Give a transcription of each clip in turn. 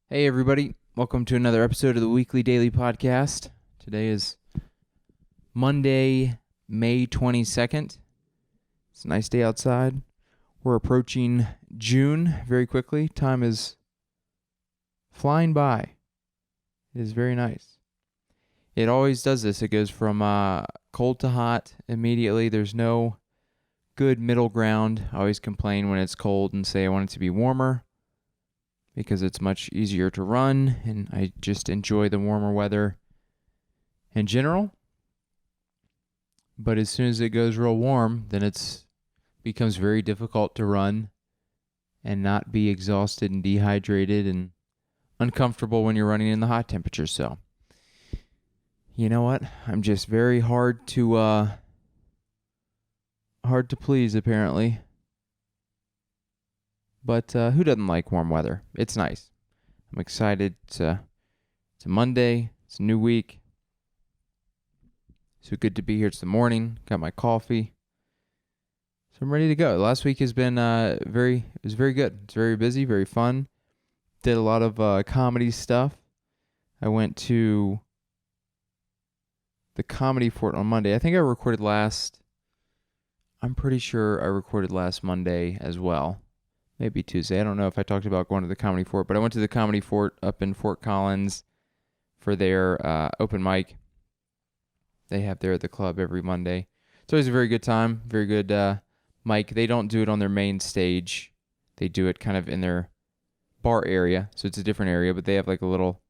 Hey everybody, welcome to another episode of the weekly Daily podcast. Today is Monday, May 22nd. It's a nice day outside. We're approaching June very quickly. Time is flying by. It is very nice. It always does this. It goes from cold to hot immediately. There's no good middle ground. I always complain when it's cold and say I want it to be warmer, because it's much easier to run, and I just enjoy the warmer weather in general. But as soon as it goes real warm, then it becomes very difficult to run and not be exhausted and dehydrated and uncomfortable when you're running in the hot temperatures. So, you know what? I'm just very hard to please, apparently. But who doesn't like warm weather? It's nice. I'm excited. It's a Monday. It's a new week. So good to be here. It's the morning. Got my coffee. So I'm ready to go. Last week has been very good. It's very busy, very fun. Did a lot of comedy stuff. I went to the Comedy Fort on Monday. I'm pretty sure I recorded last Monday as well. Maybe Tuesday. I don't know if I talked about going to the Comedy Fort, but I went to the Comedy Fort up in Fort Collins for their open mic. They have there at the club every Monday. It's always a very good time, very good mic. They don't do it on their main stage. They do it kind of in their bar area, so it's a different area, but they have like a little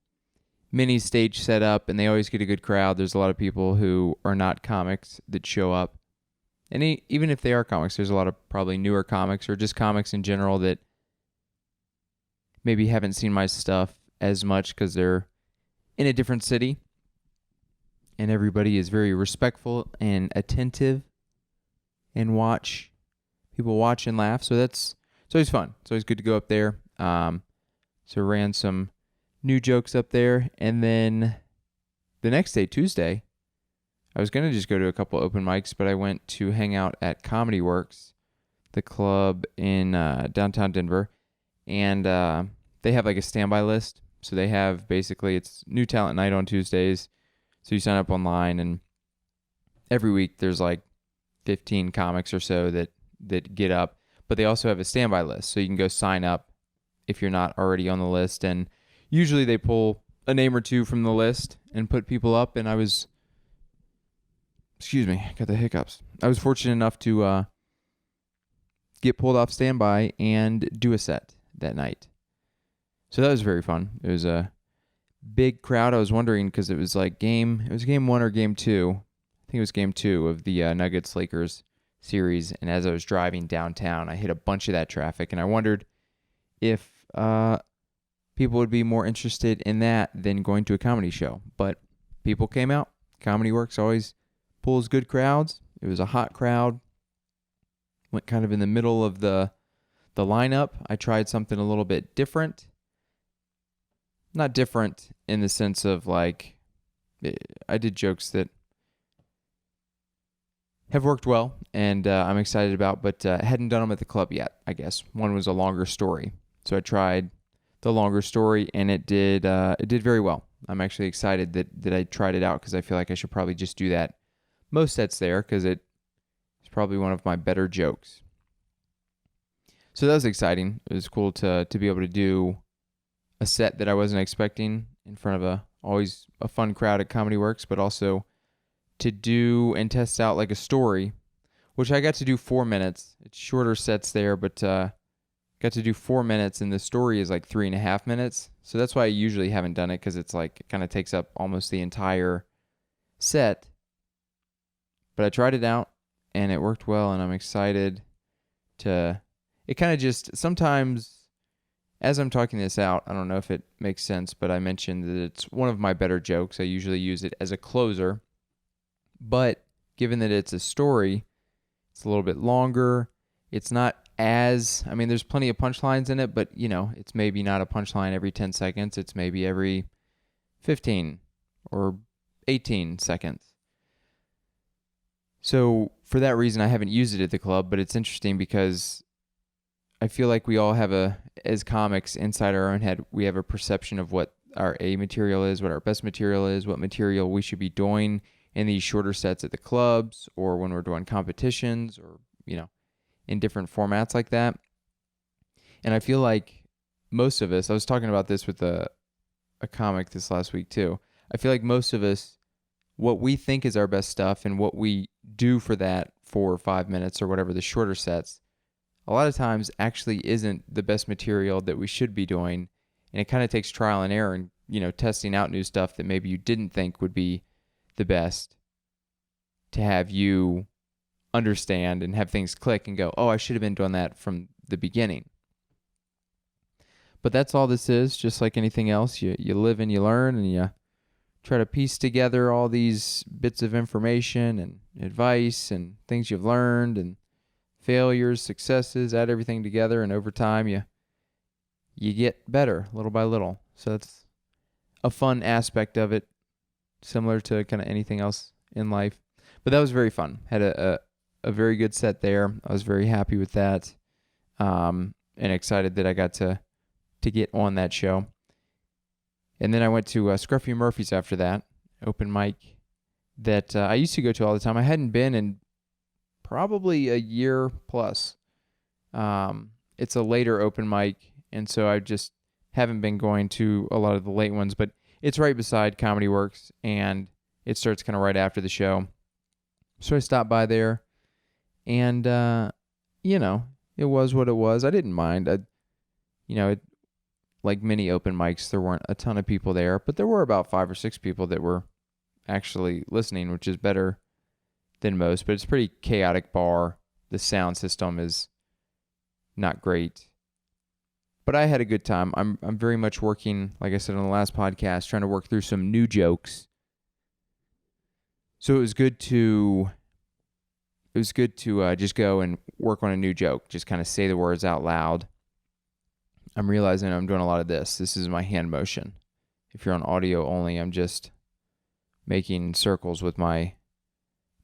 mini stage set up, and they always get a good crowd. There's a lot of people who are not comics that show up. And even if they are comics, there's a lot of probably newer comics or just comics in general that maybe haven't seen my stuff as much because they're in a different city. And everybody is very respectful and attentive and people watch and laugh. So it's always fun. It's always good to go up there. So ran some new jokes up there. And then the next day, Tuesday, I was going to just go to a couple open mics, but I went to hang out at Comedy Works, the club in downtown Denver, and they have like a standby list. So they have basically, it's new talent night on Tuesdays. So you sign up online, and every week there's like 15 comics or so that get up, but they also have a standby list. So you can go sign up if you're not already on the list, and usually they pull a name or two from the list and put people up, and I was got the hiccups. I was fortunate enough to get pulled off standby and do a set that night. So that was very fun. It was a big crowd. I was wondering because it was game 1 or game 2. I think it was game 2 of the Nuggets-Lakers series. And as I was driving downtown, I hit a bunch of that traffic. And I wondered if people would be more interested in that than going to a comedy show. But people came out. Comedy Works always pulls good crowds. It was a hot crowd. Went kind of in the middle of the lineup. I tried something a little bit different. Not different in the sense of I did jokes that have worked well and I'm excited about, but hadn't done them at the club yet, I guess. One was a longer story. So I tried the longer story, and it did very well. I'm actually excited that I tried it out because I feel like I should probably just do that most sets there because it's probably one of my better jokes. So that was exciting. It was cool to be able to do a set that I wasn't expecting in front of always a fun crowd at Comedy Works, but also to do and test out like a story, which I got to do 4 minutes. It's shorter sets there, but got to do 4 minutes, and the story is like 3.5 minutes. So that's why I usually haven't done it, because it's like it kind of takes up almost the entire set. But I tried it out, and it worked well, and I'm excited to... It kind of just... Sometimes, as I'm talking this out, I don't know if it makes sense, but I mentioned that it's one of my better jokes. I usually use it as a closer. But given that it's a story, it's a little bit longer. It's not there's plenty of punchlines in it, but, it's maybe not a punchline every 10 seconds. It's maybe every 15 or 18 seconds. So for that reason, I haven't used it at the club, but it's interesting because I feel like we all have as comics inside our own head, we have a perception of what our A material is, what our best material is, what material we should be doing in these shorter sets at the clubs or when we're doing competitions or, in different formats like that. And I feel like most of us, I was talking about this with a comic this last week too. I feel like most of us, what we think is our best stuff and what we do for that 4 or 5 minutes or whatever the shorter sets, a lot of times actually isn't the best material that we should be doing. And it kind of takes trial and error and, testing out new stuff that maybe you didn't think would be the best to have you understand and have things click and go, oh, I should have been doing that from the beginning. But that's all this is, just like anything else. You live and you learn and you try to piece together all these bits of information and advice and things you've learned and failures, successes, add everything together, and over time you get better little by little. So that's a fun aspect of it, similar to kind of anything else in life. But that was very fun. Had a very good set there. I was very happy with that, and excited that I got to get on that show. And then I went to Scruffy Murphy's after that, open mic that I used to go to all the time. I hadn't been in probably a year plus. It's a later open mic, and so I just haven't been going to a lot of the late ones, but it's right beside Comedy Works, and it starts kind of right after the show. So I stopped by there, and, it was what it was. I didn't mind. Like many open mics, there weren't a ton of people there, but there were about 5 or 6 people that were actually listening, which is better than most, but it's a pretty chaotic bar. The sound system is not great, but I had a good time. I'm very much working, like I said on the last podcast, trying to work through some new jokes. So it was good to just go and work on a new joke, just kind of say the words out loud. I'm realizing I'm doing a lot of this. This is my hand motion. If you're on audio only, I'm just making circles with my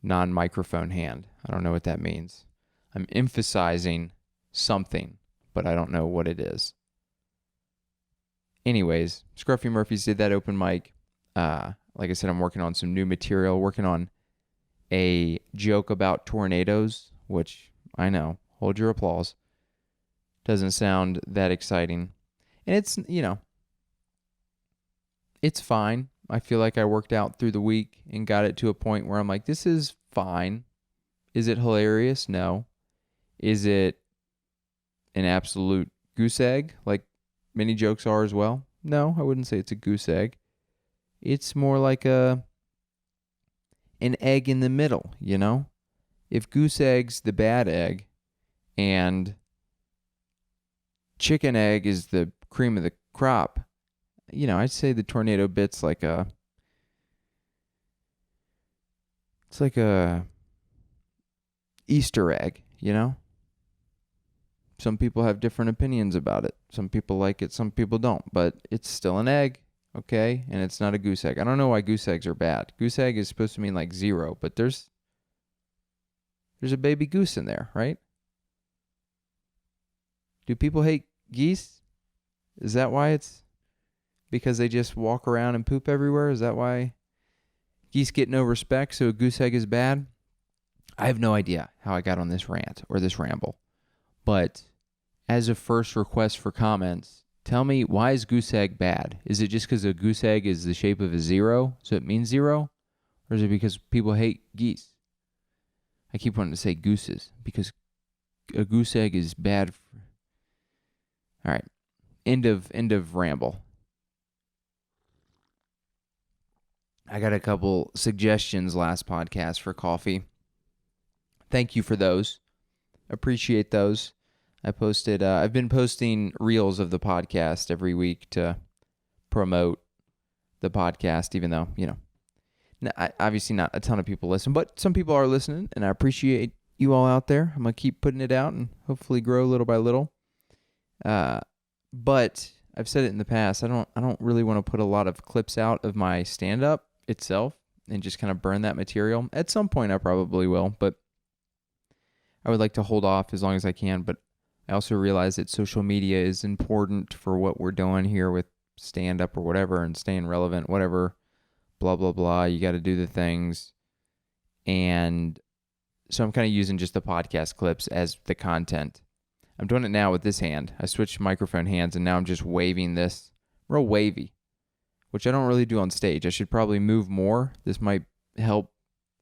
non-microphone hand. I don't know what that means. I'm emphasizing something, but I don't know what it is. Anyways, Scruffy Murphy's did that open mic. Like I said, I'm working on some new material, working on a joke about tornadoes, which I know, hold your applause. Doesn't sound that exciting. And it's, it's fine. I feel like I worked out through the week and got it to a point where I'm like, this is fine. Is it hilarious? No. Is it an absolute goose egg, like many jokes are as well? No, I wouldn't say it's a goose egg. It's more like an egg in the middle, If goose egg's the bad egg and chicken egg is the cream of the crop, I'd say the tornado bit's like a Easter egg, Some people have different opinions about it. Some people like it, some people don't, but it's still an egg, okay? And it's not a goose egg. I don't know why goose eggs are bad. Goose egg is supposed to mean like 0, but there's a baby goose in there, right? Do people hate geese? Is that why it's because they just walk around and poop everywhere? Is that why geese get no respect, so a goose egg is bad? I have no idea how I got on this rant or this ramble. But as a first request for comments, tell me, why is goose egg bad? Is it just because a goose egg is the shape of a 0, so it means 0? Or is it because people hate geese? I keep wanting to say gooses because a goose egg is bad. All right. End of ramble. I got a couple suggestions last podcast for coffee. Thank you for those. Appreciate those. I've been posting reels of the podcast every week to promote the podcast, even though, obviously not a ton of people listen, but some people are listening, and I appreciate you all out there. I'm going to keep putting it out and hopefully grow little by little. But I've said it in the past, I don't really want to put a lot of clips out of my stand-up itself and just kind of burn that material. At some point I probably will, but I would like to hold off as long as I can. But I also realize that social media is important for what we're doing here with stand up or whatever and staying relevant, whatever, blah, blah, blah. You got to do the things. And so I'm kind of using just the podcast clips as the content. I'm doing it now with this hand. I switched microphone hands and now I'm just waving this real wavy, which I don't really do on stage. I should probably move more. This might help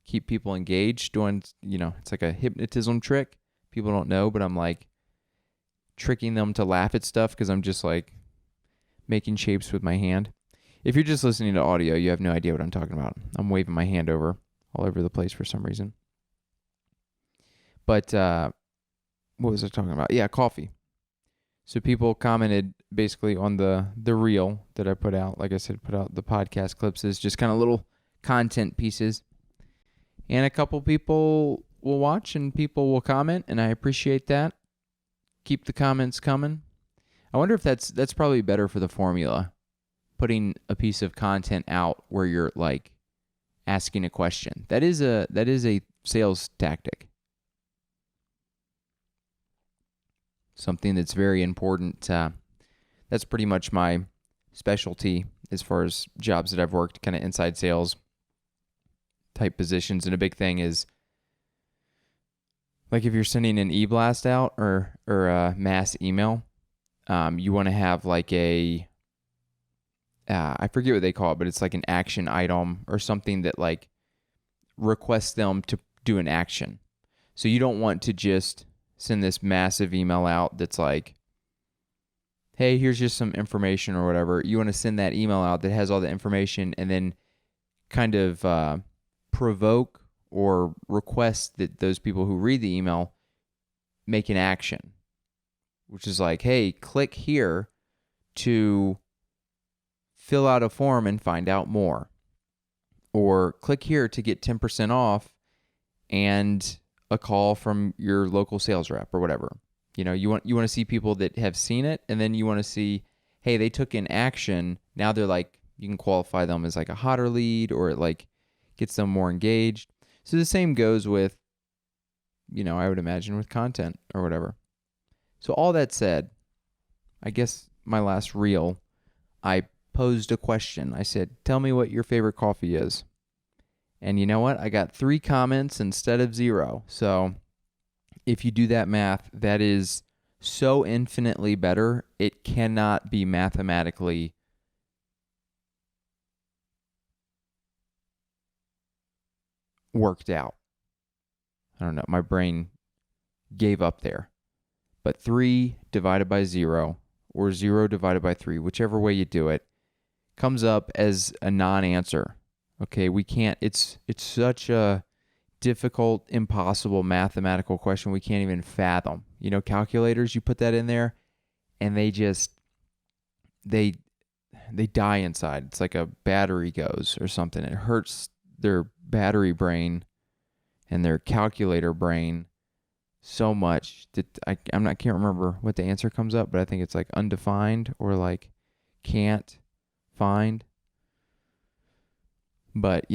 keep people engaged doing, it's like a hypnotism trick. People don't know, but I'm like tricking them to laugh at stuff because I'm just like making shapes with my hand. If you're just listening to audio, you have no idea what I'm talking about. I'm waving my hand all over the place for some reason. But what was I talking about? Yeah, coffee. So people commented basically on the reel that I put out. Like I said, put out the podcast clips as just kind of little content pieces. And a couple people will watch and people will comment, and I appreciate that. Keep the comments coming. I wonder if that's probably better for the formula. Putting a piece of content out where you're like asking a question. That is a sales tactic. Something that's very important. That's pretty much my specialty as far as jobs that I've worked, kind of inside sales type positions. And a big thing is, like if you're sending an e-blast out or a mass email, you want to have like I forget what they call it, but it's like an action item or something that like requests them to do an action. So you don't want to just send this massive email out that's like, hey, here's just some information or whatever. You want to send that email out that has all the information and then kind of provoke or request that those people who read the email make an action, which is like, hey, click here to fill out a form and find out more. Or click here to get 10% off and a call from your local sales rep or whatever. You want to see people that have seen it, and then you want to see, hey, they took an action. Now they're like, you can qualify them as like a hotter lead, or it like gets them more engaged. So the same goes with, I would imagine with content or whatever. So all that said, I guess my last reel, I posed a question. I said, tell me what your favorite coffee is. And you know what? I got 3 comments instead of 0. So if you do that math, that is so infinitely better, it cannot be mathematically worked out. I don't know. My brain gave up there. But 3 divided by 0 or 0 divided by 3, whichever way you do it, comes up as a non-answer. Okay, we can't, it's such a difficult, impossible mathematical question we can't even fathom. Calculators, you put that in there and they die inside. It's like a battery goes or something. It hurts their battery brain and their calculator brain so much that I can't remember what the answer comes up, but I think it's like undefined or like can't find. But,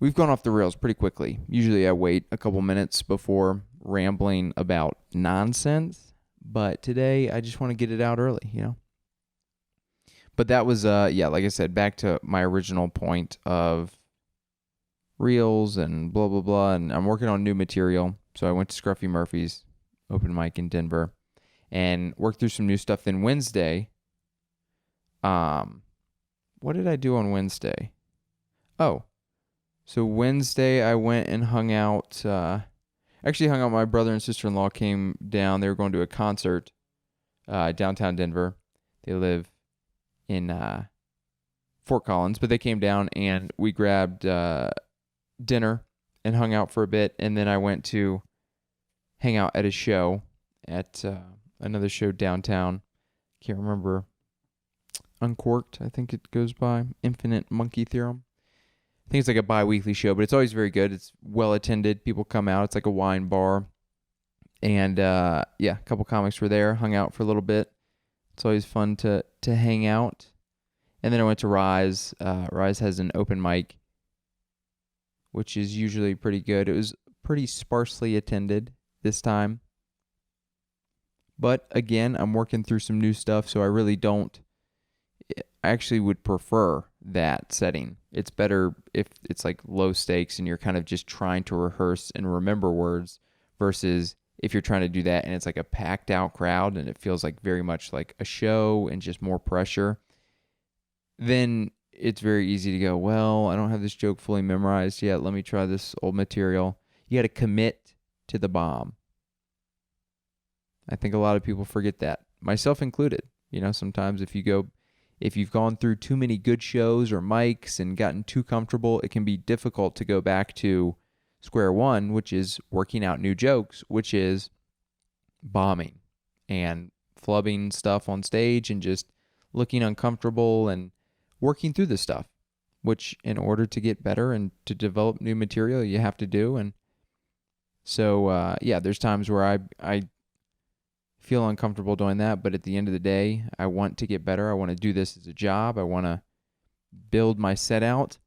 we've gone off the rails pretty quickly. Usually I wait a couple minutes before rambling about nonsense, but today I just want to get it out early, But that was, like I said, back to my original point of reels and blah, blah, blah, and I'm working on new material. So I went to Scruffy Murphy's open mic in Denver and worked through some new stuff. Then Wednesday, what did I do on Wednesday? Oh, so Wednesday I went and hung out. Actually hung out. My brother and sister-in-law came down. They were going to a concert downtown Denver. They live in Fort Collins, but they came down and we grabbed dinner and hung out for a bit. And then I went to hang out at a show at another show downtown. Can't remember. Uncorked, I think it goes by. Infinite Monkey Theorem. I think it's like a bi-weekly show, but it's always very good. It's well attended. People come out. It's like a wine bar. And a couple comics were there, hung out for a little bit. It's always fun to hang out. And then I went to Rise. Rise has an open mic, which is usually pretty good. It was pretty sparsely attended this time. But again, I'm working through some new stuff, so I actually would prefer that setting. It's better if it's like low stakes and you're kind of just trying to rehearse and remember words versus if you're trying to do that and it's like a packed out crowd and it feels like very much like a show and just more pressure. Then it's very easy to go, well, I don't have this joke fully memorized yet. Let me try this old material. You got to commit to the bomb. I think a lot of people forget that, myself included. Sometimes if you've gone through too many good shows or mics and gotten too comfortable, it can be difficult to go back to square one, which is working out new jokes, which is bombing and flubbing stuff on stage and just looking uncomfortable and working through the stuff, which in order to get better and to develop new material, you have to do. And so, there's times where I feel uncomfortable doing that, but at the end of the day, I want to get better. I want to do this as a job. I want to build my set out.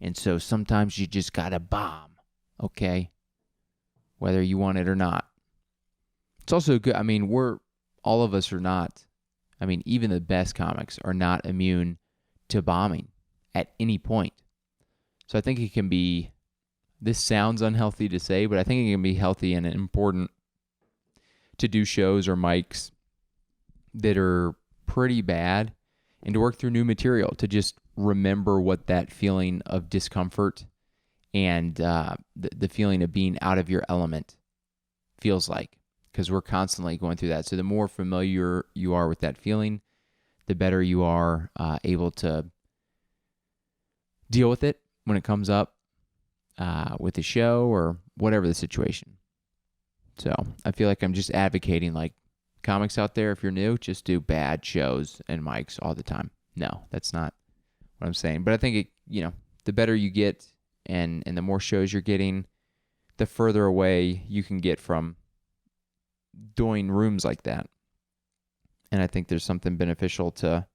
And so sometimes you just got to bomb, okay? Whether you want it or not. It's also good. All of us are not, even the best comics are not immune to bombing at any point. So I think it can be, this sounds unhealthy to say, but I think it can be healthy and important to do shows or mics that are pretty bad and to work through new material, to just remember what that feeling of discomfort and the feeling of being out of your element feels like, because we're constantly going through that. So the more familiar you are with that feeling, the better you are able to deal with it when it comes up with the show or whatever the situation. So I feel like I'm just advocating, like, comics out there, if you're new, just do bad shows and mics all the time. No, that's not what I'm saying. But I think the better you get and the more shows you're getting, the further away you can get from doing rooms like that. And I think there's something beneficial to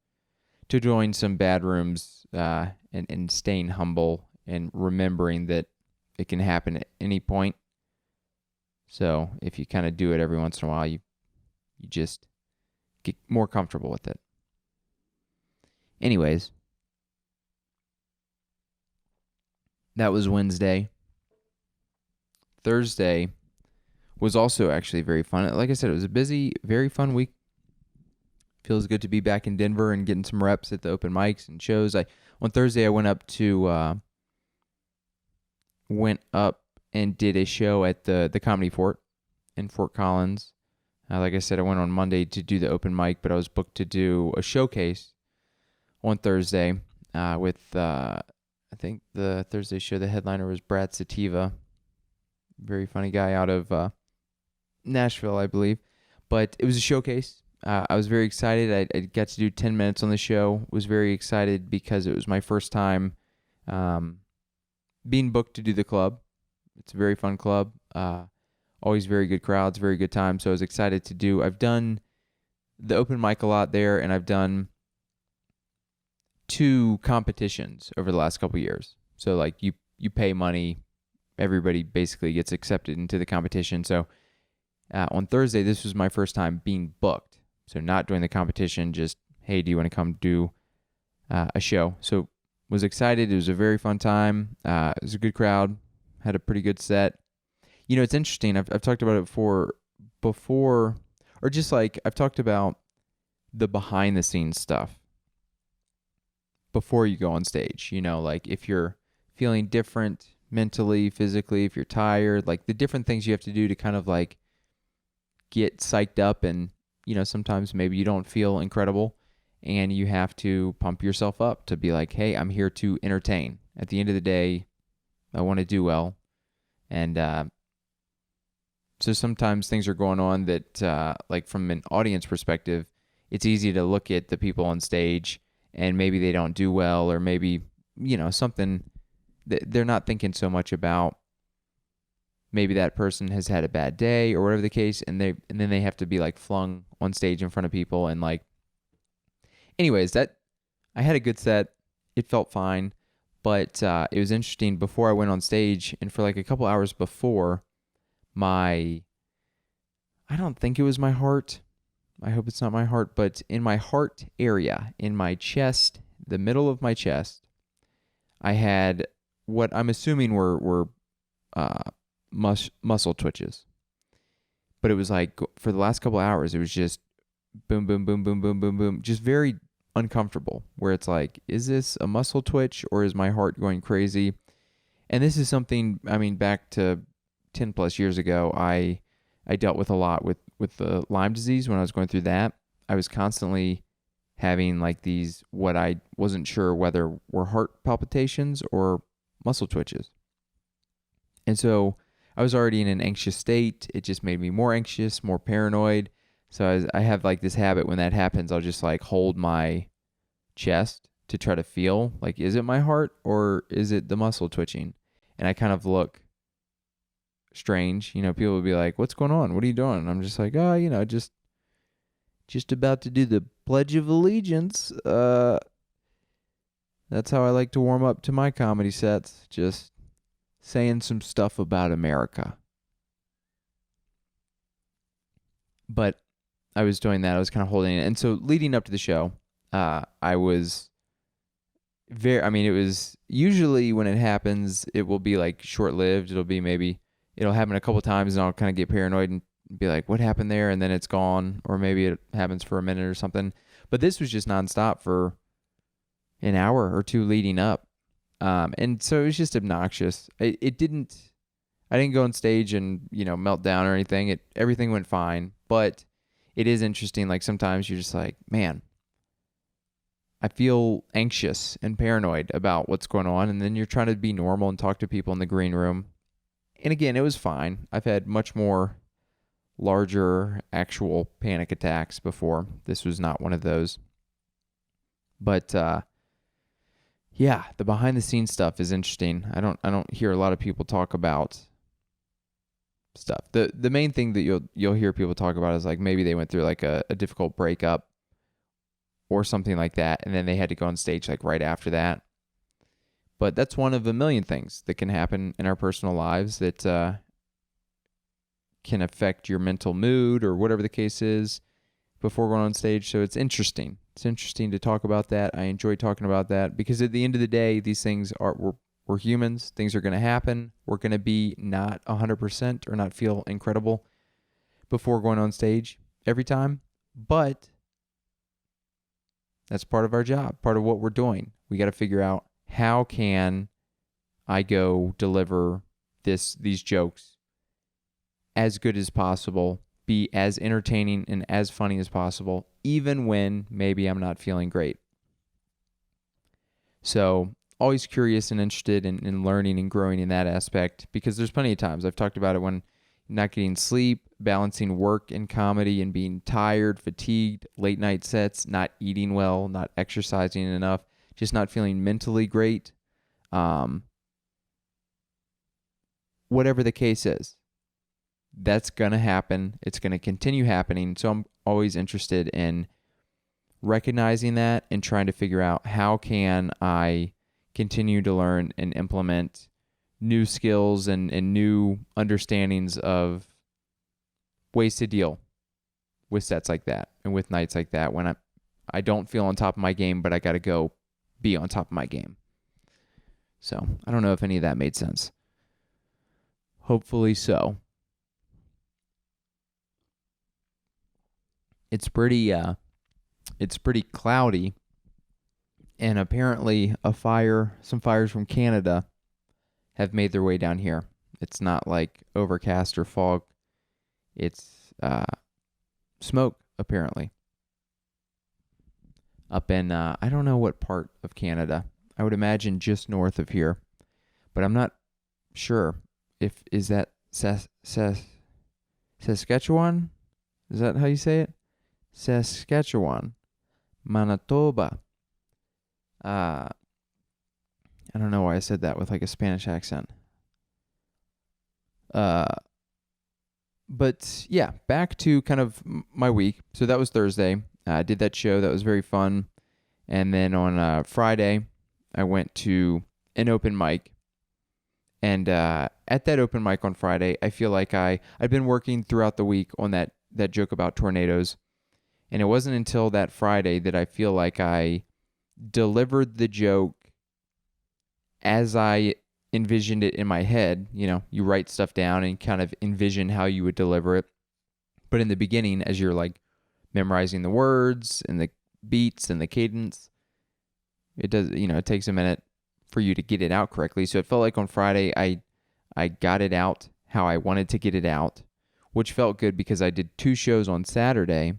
join some bad rooms and staying humble and remembering that it can happen at any point. So if you kind of do it every once in a while, you just get more comfortable with it. Anyways, that was Wednesday. Thursday was also actually very fun. Like I said, it was a busy, very fun week. Feels good to be back in Denver and getting some reps at the open mics and shows. On Thursday, I went up and did a show at the Comedy Fort in Fort Collins. Like I said, I went on Monday to do the open mic, but I was booked to do a showcase on Thursday with, I think the Thursday show, the headliner was Brad Sativa. Very funny guy out of Nashville, I believe. But it was a showcase. I was very excited. I got to do 10 minutes on the show. Was very excited because it was my first time being booked to do the club. It's a very fun club. Always very good crowds, very good time. So I was excited to do. I've done the open mic a lot there, and I've done 2 competitions over the last couple of years. So like you pay money, everybody basically gets accepted into the competition. So on Thursday, this was my first time being booked. So not doing the competition, just, hey, do you want to come do a show? So was excited. It was a very fun time. It was a good crowd. Had a pretty good set. It's interesting. I've talked about it before, or just like I've talked about the behind the scenes stuff before you go on stage. Like if you're feeling different mentally, physically, if you're tired, like the different things you have to do to kind of like get psyched up, and sometimes maybe you don't feel incredible and you have to pump yourself up to be like, hey, I'm here to entertain. At the end of the day, I want to do well. And so sometimes things are going on that, like from an audience perspective, it's easy to look at the people on stage and maybe they don't do well, or maybe, something that they're not thinking so much about. Maybe that person has had a bad day or whatever the case, and then they have to be like flung on stage in front of people. And like, anyways, that I had a good set. It felt fine, but it was interesting. Before I went on stage, and for like a couple hours before, my I don't think it was my heart. I hope it's not my heart, but in my heart area, in my chest, the middle of my chest, I had what I'm assuming were muscle twitches. But it was like for the last couple of hours, it was just boom, boom, boom, boom, boom, boom, boom, just very uncomfortable. Where it's like, is this a muscle twitch or is my heart going crazy? And this is something, I mean, back to 10 plus years ago, I dealt with a lot with the Lyme disease when I was going through that. I was constantly having like these, what I wasn't sure whether were heart palpitations or muscle twitches. And so I was already in an anxious state. It just made me more anxious, more paranoid. So I have like this habit when that happens, I'll just like hold my chest to try to feel like, is it my heart or is it the muscle twitching? And I kind of look strange. You know, people would be like, what's going on? What are you doing? And I'm just like, oh, you know, just about to do the Pledge of Allegiance. That's how I like to warm up to my comedy sets. Just saying some stuff about America. But I was doing that. I was kind of holding it. And so leading up to the show, I was it was usually when it happens, it will be like short-lived. It'll happen a couple times and I'll kind of get paranoid and be like, what happened there? And then it's gone. Or maybe it happens for a minute or something. But this was just nonstop for an hour or two leading up. And so it was just obnoxious. I didn't go on stage and, you know, melt down or anything. Everything went fine. But it is interesting. Like sometimes you're just like, man, I feel anxious and paranoid about what's going on. And then you're trying to be normal and talk to people in the green room. And again, it was fine. I've had much more larger actual panic attacks before. This was not one of those. But yeah, the behind the scenes stuff is interesting. I don't hear a lot of people talk about stuff. The main thing that you'll hear people talk about is like maybe they went through like a difficult breakup or something like that, and then they had to go on stage like right after that. But that's one of a million things that can happen in our personal lives that can affect your mental mood or whatever the case is before going on stage. So it's interesting. It's interesting to talk about that. I enjoy talking about that because at the end of the day, these things we're humans. Things are going to happen. We're going to be not 100% or not feel incredible before going on stage every time. But that's part of our job, part of what we're doing. We got to figure out, how can I go deliver these jokes as good as possible, be as entertaining and as funny as possible, even when maybe I'm not feeling great. So always curious and interested in learning and growing in that aspect, because there's plenty of times I've talked about it when not getting sleep, balancing work and comedy and being tired, fatigued, late night sets, not eating well, not exercising enough, just not feeling mentally great. Whatever the case is, that's going to happen. It's going to continue happening. So I'm always interested in recognizing that and trying to figure out, how can I continue to learn and implement new skills and new understandings of ways to deal with sets like that and with nights like that when I don't feel on top of my game, but I got to go be on top of my game. So I don't know if any of that made sense. Hopefully so. It's pretty cloudy, and apparently some fires from Canada have made their way down here. It's not like overcast or fog. It's smoke, apparently. Up in, I don't know what part of Canada. I would imagine just north of here. But I'm not sure is that Saskatchewan? Is that how you say it? Saskatchewan. Manitoba. I don't know why I said that with like a Spanish accent. But yeah, back to kind of my week. So that was Thursday. I did that show. That was very fun. And then on Friday, I went to an open mic. And at that open mic on Friday, I feel like I'd been working throughout the week on that that joke about tornadoes. And it wasn't until that Friday that I feel like I delivered the joke as I envisioned it in my head. You know, you write stuff down and kind of envision how you would deliver it. But in the beginning, as you're like memorizing the words and the beats and the cadence, it takes a minute for you to get it out correctly. So it felt like on Friday, I got it out how I wanted to get it out, which felt good because I did 2 shows on Saturday,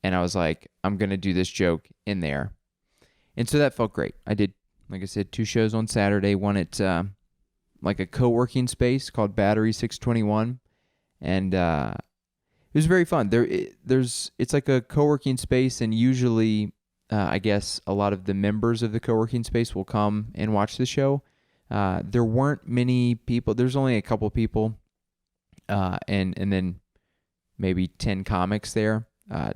and I was like, I'm going to do this joke in there. And so that felt great. I did, like I said, 2 shows on Saturday, one at like a co-working space called Battery 621, and it was very fun. It's like a co-working space, and usually I guess a lot of the members of the co-working space will come and watch the show. There weren't many people. There's only a couple people, and then maybe 10 comics there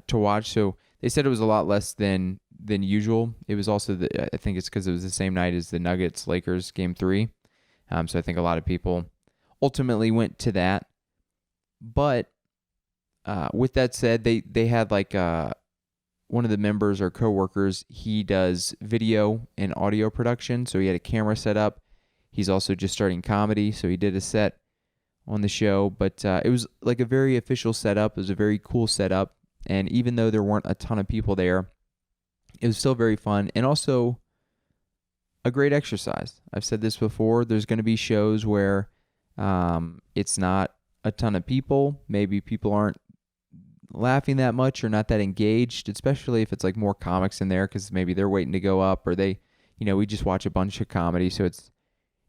to watch. So they said it was a lot less than usual. It was also I think it's because it was the same night as the Nuggets Lakers Game 3. So I think a lot of people ultimately went to that. But with that said, they had like one of the members or coworkers, he does video and audio production, so he had a camera set up. He's also just starting comedy, so he did a set on the show, but it was like a very official setup. It was a very cool setup, and even though there weren't a ton of people there, it was still very fun, and also a great exercise. I've said this before, there's going to be shows where it's not a ton of people. Maybe people aren't laughing that much or not that engaged, especially if it's like more comics in there because maybe they're waiting to go up, or we just watch a bunch of comedy, so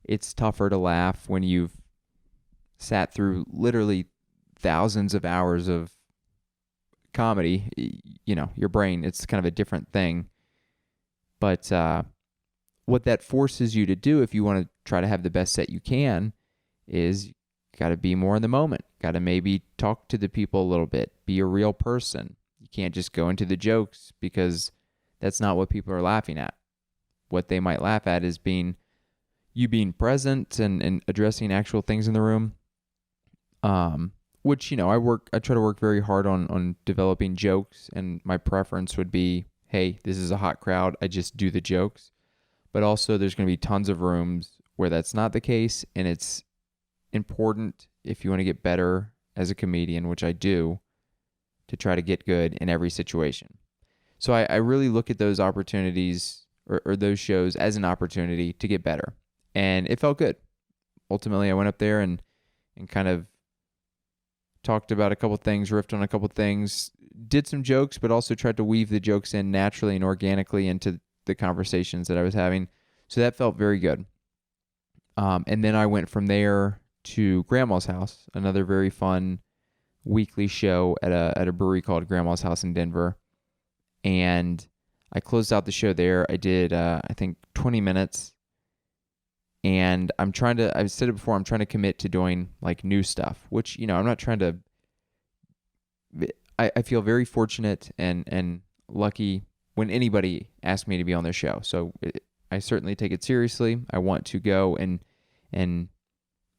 it's tougher to laugh when you've sat through literally thousands of hours of comedy. Your brain, it's kind of a different thing. But what that forces you to do if you want to try to have the best set you can is you got to be more in the moment. Got to maybe talk to the people a little bit. Be a real person. You can't just go into the jokes because that's not what people are laughing at. What they might laugh at is you being present and addressing actual things in the room. Which, I try to work very hard on developing jokes, and my preference would be, hey, this is a hot crowd, I just do the jokes. But also there's going to be tons of rooms where that's not the case, and it's important if you want to get better as a comedian, which I do, to try to get good in every situation. So I really look at those opportunities or those shows as an opportunity to get better. And it felt good. Ultimately, I went up there and kind of talked about a couple things, riffed on a couple things, did some jokes, but also tried to weave the jokes in naturally and organically into the conversations that I was having. So that felt very good. And then I went from there to Grandma's House, another very fun weekly show at a brewery called Grandma's House in Denver. And I closed out the show there. I did, I think, 20 minutes. And I've said it before, I'm trying to commit to doing like new stuff, which, I'm not trying to, I feel very fortunate and lucky when anybody asks me to be on their show. So I certainly take it seriously. I want to go and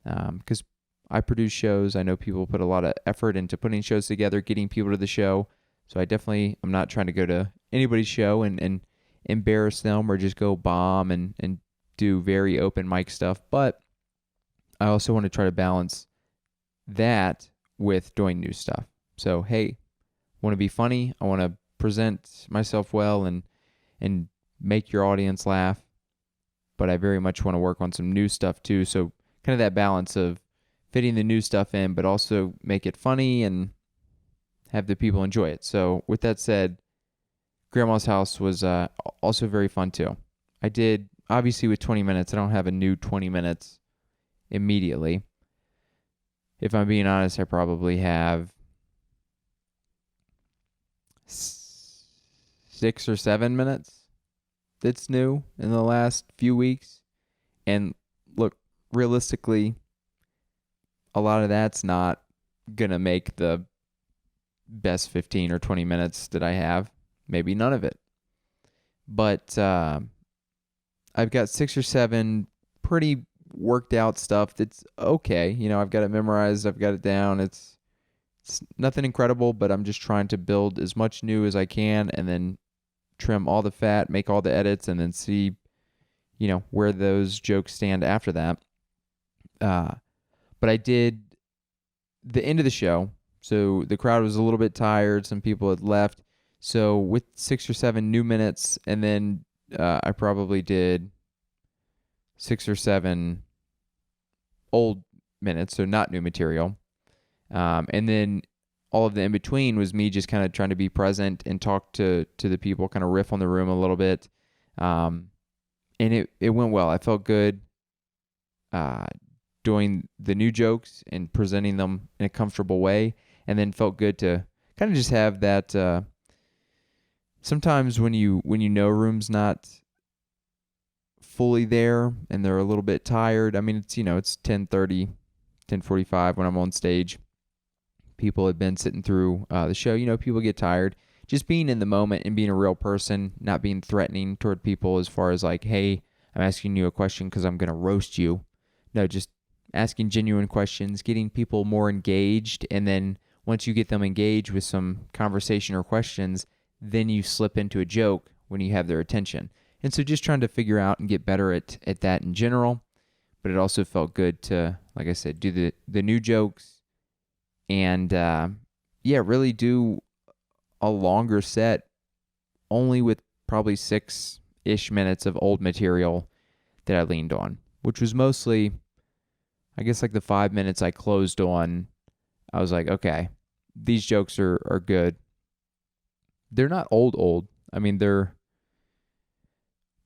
because I produce shows, I know people put a lot of effort into putting shows together, getting people to the show. So I'm not trying to go to anybody's show and embarrass them or just go bomb and do very open mic stuff. But I also want to try to balance that with doing new stuff. So, hey, I want to be funny. I want to present myself well and make your audience laugh. But I very much want to work on some new stuff too. So kind of that balance of fitting the new stuff in, but also make it funny and have the people enjoy it. So with that said, Grandma's House was also very fun too. I did, obviously with 20 minutes, I don't have a new 20 minutes immediately. If I'm being honest, I probably have 6 or 7 minutes that's new in the last few weeks. And look, realistically, a lot of that's not going to make the best 15 or 20 minutes that I have. Maybe none of it. But I've got 6 or 7 pretty worked out stuff that's okay. I've got it memorized. I've got it down. It's It's nothing incredible, but I'm just trying to build as much new as I can and then trim all the fat, make all the edits, and then see, where those jokes stand after that. But I did the end of the show, so the crowd was a little bit tired. Some people had left. So with 6 or 7 new minutes, and then I probably did 6 or 7 old minutes, so not new material. And then all of the in between was me just kind of trying to be present and talk to the people, kind of riff on the room a little bit. And it went well. I felt good doing the new jokes and presenting them in a comfortable way, and then felt good to kind of just have that. Sometimes when you know a room's not fully there and they're a little bit tired. I mean, it's 10:30, 10:45 when I'm on stage. People had been sitting through the show. People get tired. Just being in the moment and being a real person, not being threatening toward people as far as like, hey, I'm asking you a question because I'm going to roast you. No, just asking genuine questions, getting people more engaged. And then once you get them engaged with some conversation or questions, then you slip into a joke when you have their attention. And so just trying to figure out and get better at that in general. But it also felt good to, like I said, do the new jokes and, really do a longer set only with probably 6-ish minutes of old material that I leaned on, which was mostly, I guess, like the 5 minutes I closed on. I was like, okay, these jokes are good. They're not old. I mean, they're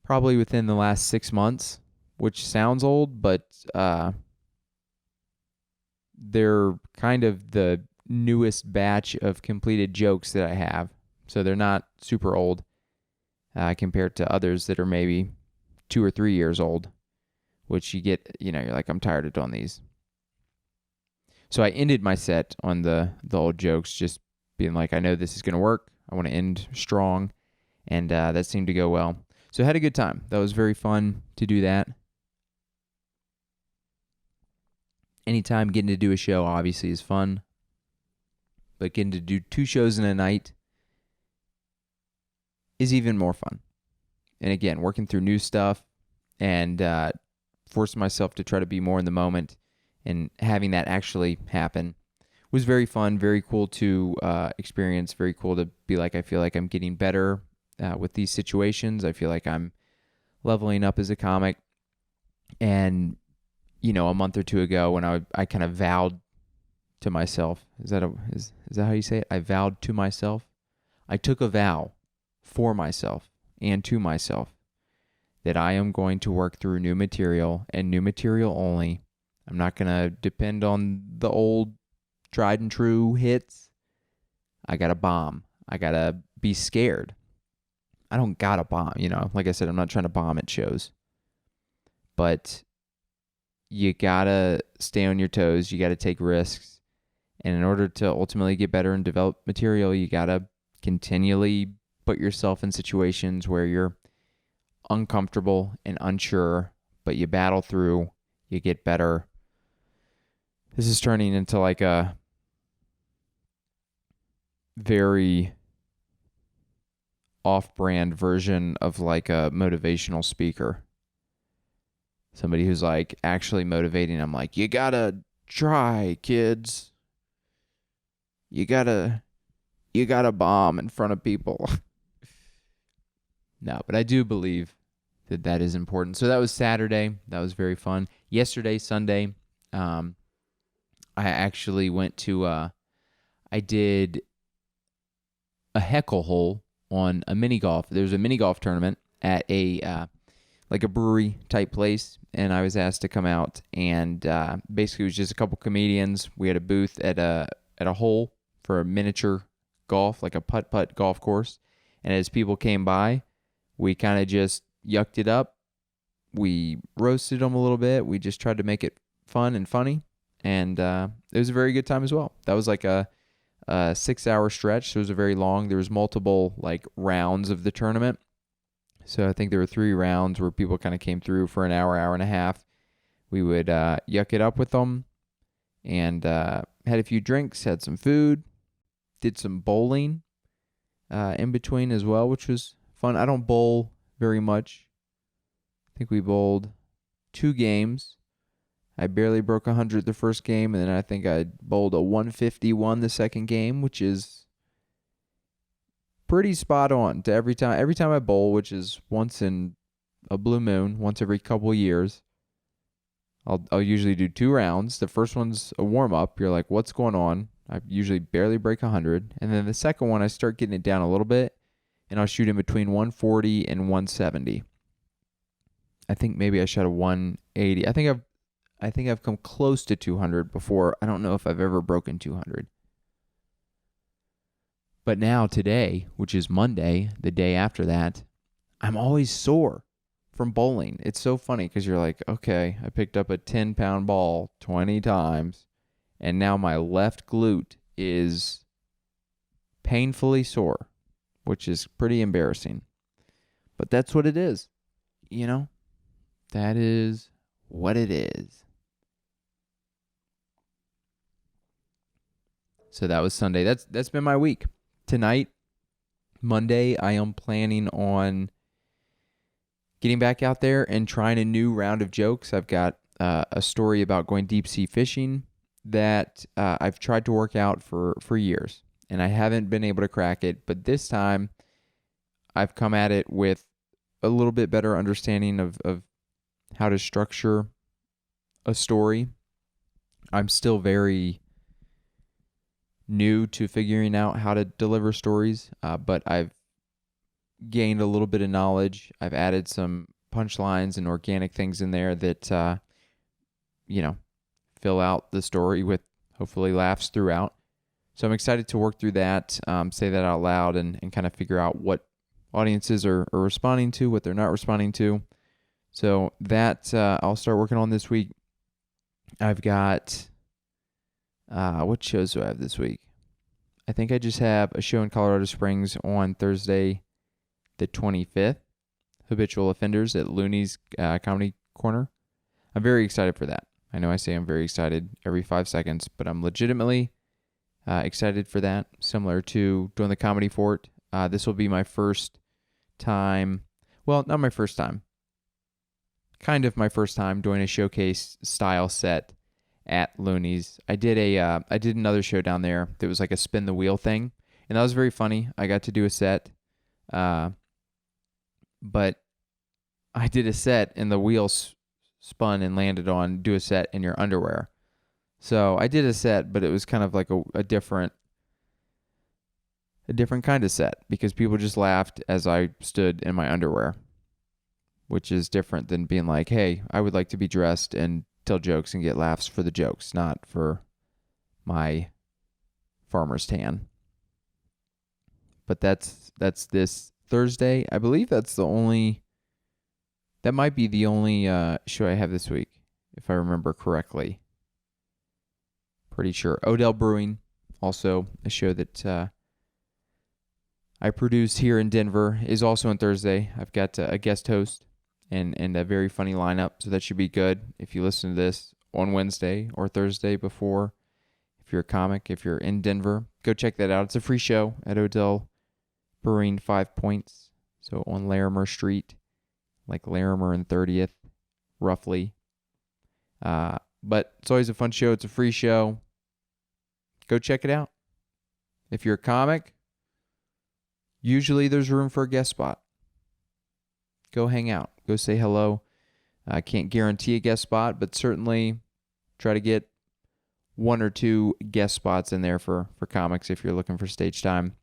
probably within the last 6 months, which sounds old, but they're kind of the newest batch of completed jokes that I have. So they're not super old compared to others that are maybe 2 or 3 years old, which you get, you're like, I'm tired of doing these. So I ended my set on the old jokes, just being like, I know this is going to work. I want to end strong. And that seemed to go well. So I had a good time. That was very fun to do that. Anytime getting to do a show obviously is fun. But getting to do 2 shows in a night is even more fun. And again, working through new stuff and forcing myself to try to be more in the moment and having that actually happen was very fun, very cool to experience, very cool to be like, I feel like I'm getting better with these situations. I feel like I'm leveling up as a comic. And, a month or 2 ago when I kind of vowed to myself, is that how you say it? I vowed to myself. I took a vow for myself and to myself that I am going to work through new material and new material only. I'm not going to depend on the old tried and true hits. I got to bomb. I got to be scared. I don't got to bomb, Like I said, I'm not trying to bomb at shows. But you got to stay on your toes. You got to take risks. And in order to ultimately get better and develop material, you got to continually put yourself in situations where you're uncomfortable and unsure, but you battle through, you get better. This is turning into like a very off-brand version of like a motivational speaker. Somebody who's like actually motivating. I'm like, you gotta try, kids. You gotta bomb in front of people. No, but I do believe that is important. So that was Saturday. That was very fun. Yesterday, Sunday, I actually went to, I did a heckle hole on a mini golf. There was a mini golf tournament at a like a brewery type place, and I was asked to come out, and basically it was just a couple comedians. We had a booth at a hole for a miniature golf, like a putt-putt golf course, and as people came by, we kind of just yucked it up. We roasted them a little bit. We just tried to make it fun and funny, and it was a very good time as well. That was like a 6-hour stretch, so it was a very long. There was multiple like rounds of the tournament. So I think there were 3 rounds where people kind of came through for an hour, hour and a half. We would yuck it up with them and had a few drinks, had some food, did some bowling in between as well, which was fun. I don't bowl very much. I think we bowled 2 games. I barely broke 100 the first game, and then I think I bowled a 151 the second game, which is pretty spot on to every time. Every time I bowl, which is once in a blue moon, once every couple of years, I'll usually do 2 rounds. The first one's a warm-up. You're like, what's going on? I usually barely break 100. And then the second one, I start getting it down a little bit, and I'll shoot in between 140 and 170. I think maybe I shot a 180. I think I've come close to 200 before. I don't know if I've ever broken 200. But now today, which is Monday, the day after that, I'm always sore from bowling. It's so funny because you're like, okay, I picked up a 10-pound ball 20 times, and now my left glute is painfully sore, which is pretty embarrassing. But that's what it is, you know? That is what it is. So that was Sunday. That's been my week. Tonight, Monday, I am planning on getting back out there and trying a new round of jokes. I've got a story about going deep sea fishing that I've tried to work out for years, and I haven't been able to crack it. But this time, I've come at it with a little bit better understanding of how to structure a story. I'm still very new to figuring out how to deliver stories, but I've gained a little bit of knowledge. I've added some punchlines and organic things in there that, fill out the story with hopefully laughs throughout. So I'm excited to work through that, say that out loud, and kind of figure out what audiences are responding to, what they're not responding to. So that I'll start working on this week. I've got, what shows do I have this week? I think I just have a show in Colorado Springs on Thursday, the 25th, Habitual Offenders at Looney's Comedy Corner. I'm very excited for that. I know I say I'm very excited every 5 seconds, but I'm legitimately excited for that. Similar to doing the Comedy Fort. This will be my first time. Well, not my first time. Kind of my first time doing a showcase style set at Looney's. I did another show down there that was like a spin the wheel thing, and that was very funny. I got to do a set, but I did a set and the wheels spun and landed on do a set in your underwear. So I did a set, but it was kind of like a different kind of set because people just laughed as I stood in my underwear, which is different than being like, hey, I would like to be dressed and tell jokes and get laughs for the jokes, not for my farmer's tan. But that's this Thursday. I believe that might be the only show I have this week, if I remember correctly. Pretty sure. Odell Brewing, also a show that I produce here in Denver, is also on Thursday. I've got a guest host and a very funny lineup, so that should be good if you listen to this on Wednesday or Thursday before. If you're a comic, if you're in Denver, go check that out. It's a free show at Odell Brewing 5 Points, so on Larimer Street, like Larimer and 30th, roughly. But it's always a fun show. It's a free show. Go check it out. If you're a comic, usually there's room for a guest spot. Go hang out. Go say hello. I can't guarantee a guest spot, but certainly try to get 1 or 2 guest spots in there for comics if you're looking for stage time.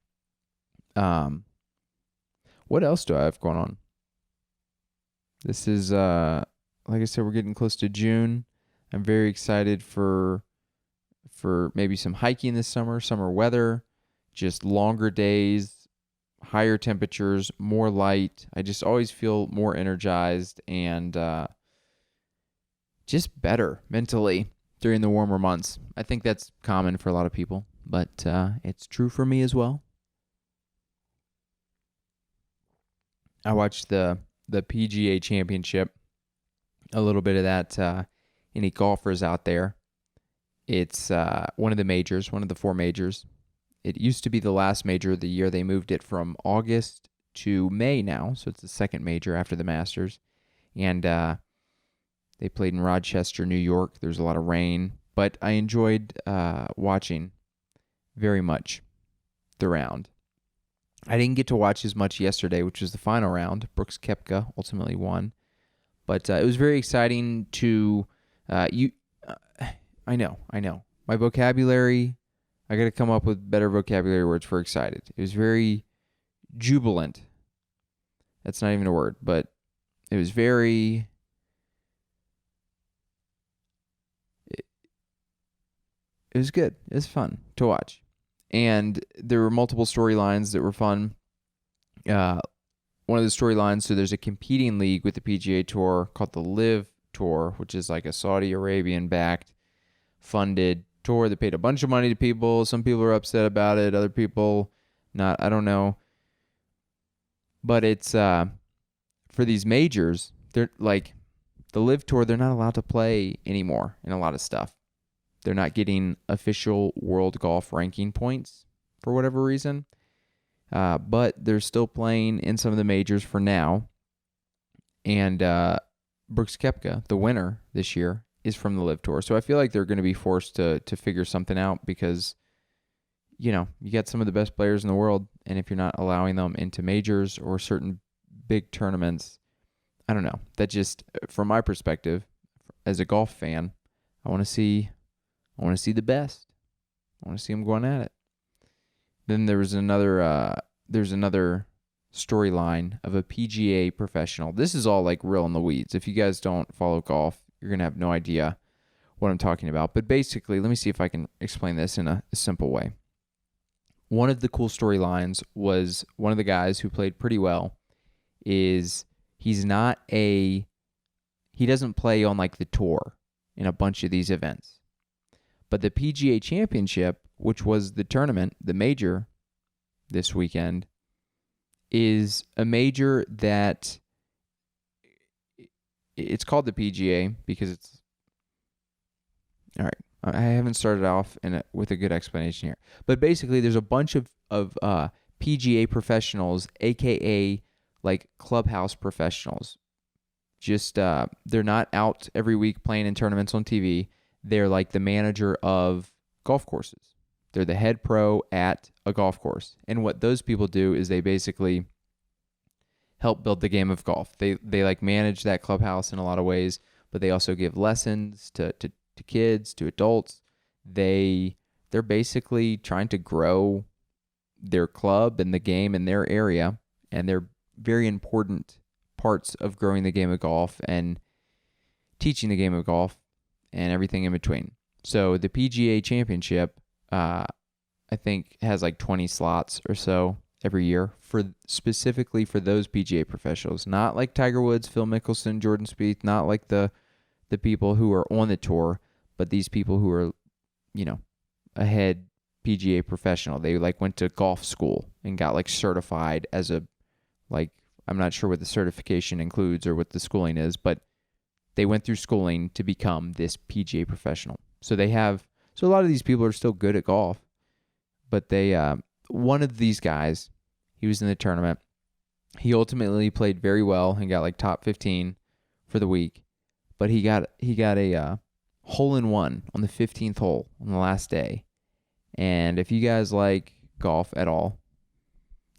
What else do I have going on? This is, like I said, we're getting close to June. I'm very excited for maybe some hiking this summer weather, just longer days, higher temperatures, more light. I just always feel more energized and just better mentally during the warmer months. I think that's common for a lot of people, but it's true for me as well. I watched the PGA Championship, a little bit of that. Any golfers out there? It's one of the majors, one of the four majors. It used to be the last major of the year. They moved it from August to May now, so it's the second major after the Masters. And they played in Rochester, New York. There's a lot of rain, but I enjoyed watching very much the round. I didn't get to watch as much yesterday, which was the final round. Brooks Koepka ultimately won. But it was very exciting to I know. My vocabulary, I got to come up with better vocabulary words for excited. It was very jubilant. That's not even a word, but it was very... It was good. It was fun to watch. And there were multiple storylines that were fun. One of the storylines, so there's a competing league with the PGA Tour called the Live Tour, which is like a Saudi Arabian-backed, funded tour that paid a bunch of money to people. Some people are upset about it. Other people not. I don't know. But it's for these majors, they're like the Live Tour, they're not allowed to play anymore in a lot of stuff. They're not getting official world golf ranking points for whatever reason. But they're still playing in some of the majors for now. And Brooks Koepka, the winner this year, is from the Live Tour. So I feel like they're going to be forced to figure something out because, you got some of the best players in the world. And if you're not allowing them into majors or certain big tournaments, I don't know. That just, from my perspective, as a golf fan, I want to see the best. I want to see them going at it. Then there's another storyline of a PGA professional. This is all like real in the weeds. If you guys don't follow golf, you're going to have no idea what I'm talking about. But basically, let me see if I can explain this in a simple way. One of the cool storylines was one of the guys who played pretty well is he doesn't play on like the tour in a bunch of these events. But the PGA Championship, which was the tournament, the major this weekend, is a major that it's called the PGA because it's... All right, I haven't started off with a good explanation here. But basically, there's a bunch of PGA professionals, a.k.a. like clubhouse professionals. Just, they're not out every week playing in tournaments on TV. They're like the manager of golf courses. They're the head pro at a golf course. And what those people do is they basically help build the game of golf. They like manage that clubhouse in a lot of ways, but they also give lessons to kids, to adults. They're basically trying to grow their club and the game in their area, and they're very important parts of growing the game of golf and teaching the game of golf and everything in between. So the PGA Championship, I think, has like 20 slots or so every year specifically for those PGA professionals. Not like Tiger Woods, Phil Mickelson, Jordan Spieth, not like the people who are on the tour, but these people who are, a head PGA professional. They like went to golf school and got like certified as a, like, I'm not sure what the certification includes or what the schooling is, but they went through schooling to become this PGA professional. So a lot of these people are still good at golf, but one of these guys, he was in the tournament. He ultimately played very well and got like top 15 for the week, but he got a hole-in-one on the 15th hole on the last day. And if you guys like golf at all,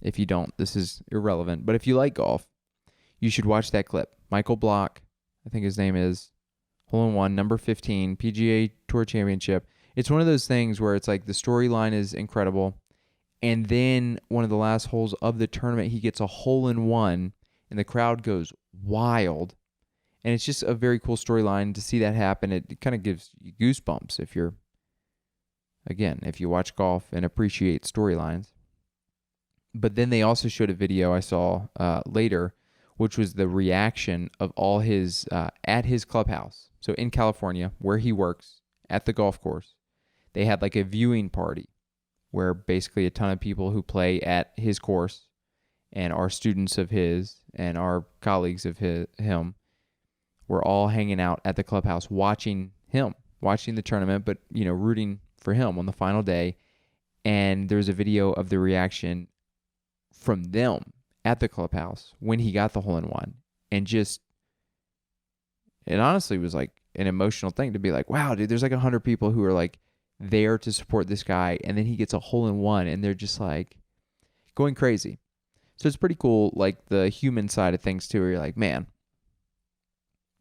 if you don't, this is irrelevant. But if you like golf, you should watch that clip. Michael Block, I think his name is, hole-in-one, number 15, PGA Tour Championship. It's one of those things where it's like the storyline is incredible, and then one of the last holes of the tournament, he gets a hole-in-one, and the crowd goes wild. And it's just a very cool storyline to see that happen. It kind of gives you goosebumps if you watch golf and appreciate storylines. But then they also showed a video I saw later, which was the reaction of all his, at his clubhouse. So in California, where he works, at the golf course, they had like a viewing party where basically a ton of people who play at his course and are students of his and are colleagues of him were all hanging out at the clubhouse watching him, watching the tournament, but, rooting for him on the final day. And there's a video of the reaction from them at the clubhouse when he got the hole-in-one. And it honestly was like an emotional thing to be like, wow, dude, there's like 100 people who are like there to support this guy. And then he gets a hole-in-one and they're just like going crazy. So it's pretty cool, like the human side of things too, where you're like, man,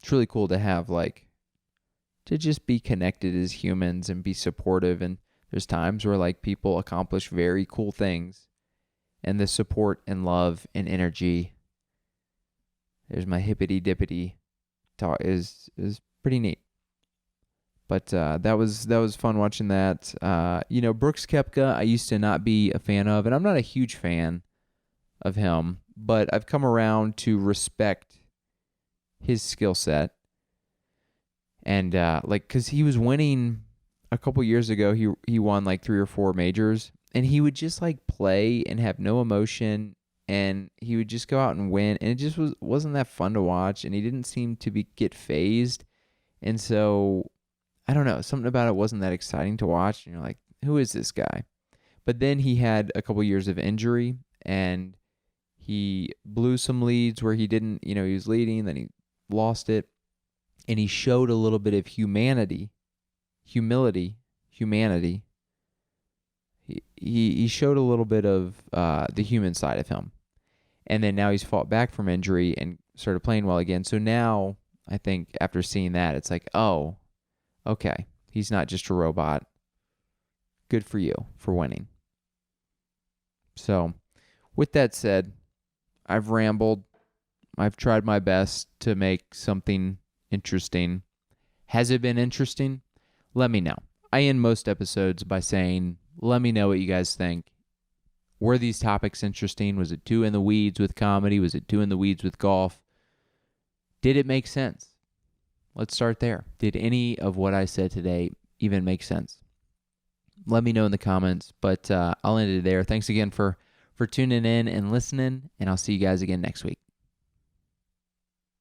it's really cool to have to just be connected as humans and be supportive. And there's times where like people accomplish very cool things, and the support and love and energy, there's my hippity dippity talk, is pretty neat. But that was fun watching that. Brooks Koepka, I used to not be a fan of, and I'm not a huge fan of him, but I've come around to respect his skill set. And because he was winning a couple years ago, he won like 3 or 4 majors, and he would just like play and have no emotion, and he would just go out and win, and it just wasn't that fun to watch, and he didn't seem to get phased. And so I don't know, something about it wasn't that exciting to watch, and you're like, who is this guy? But then he had a couple years of injury, and he blew some leads where he didn't, he was leading, then he lost it, and he showed a little bit of humility. He showed a little bit of the human side of him. And then now he's fought back from injury and started playing well again. So now I think after seeing that, it's like, oh, okay, he's not just a robot. Good for you for winning. So with that said, I've rambled. I've tried my best to make something interesting. Has it been interesting? Let me know. I end most episodes by saying, let me know what you guys think. Were these topics interesting? Was it too in the weeds with comedy? Was it too in the weeds with golf? Did it make sense? Let's start there. Did any of what I said today even make sense? Let me know in the comments, but I'll end it there. Thanks again for tuning in and listening, and I'll see you guys again next week.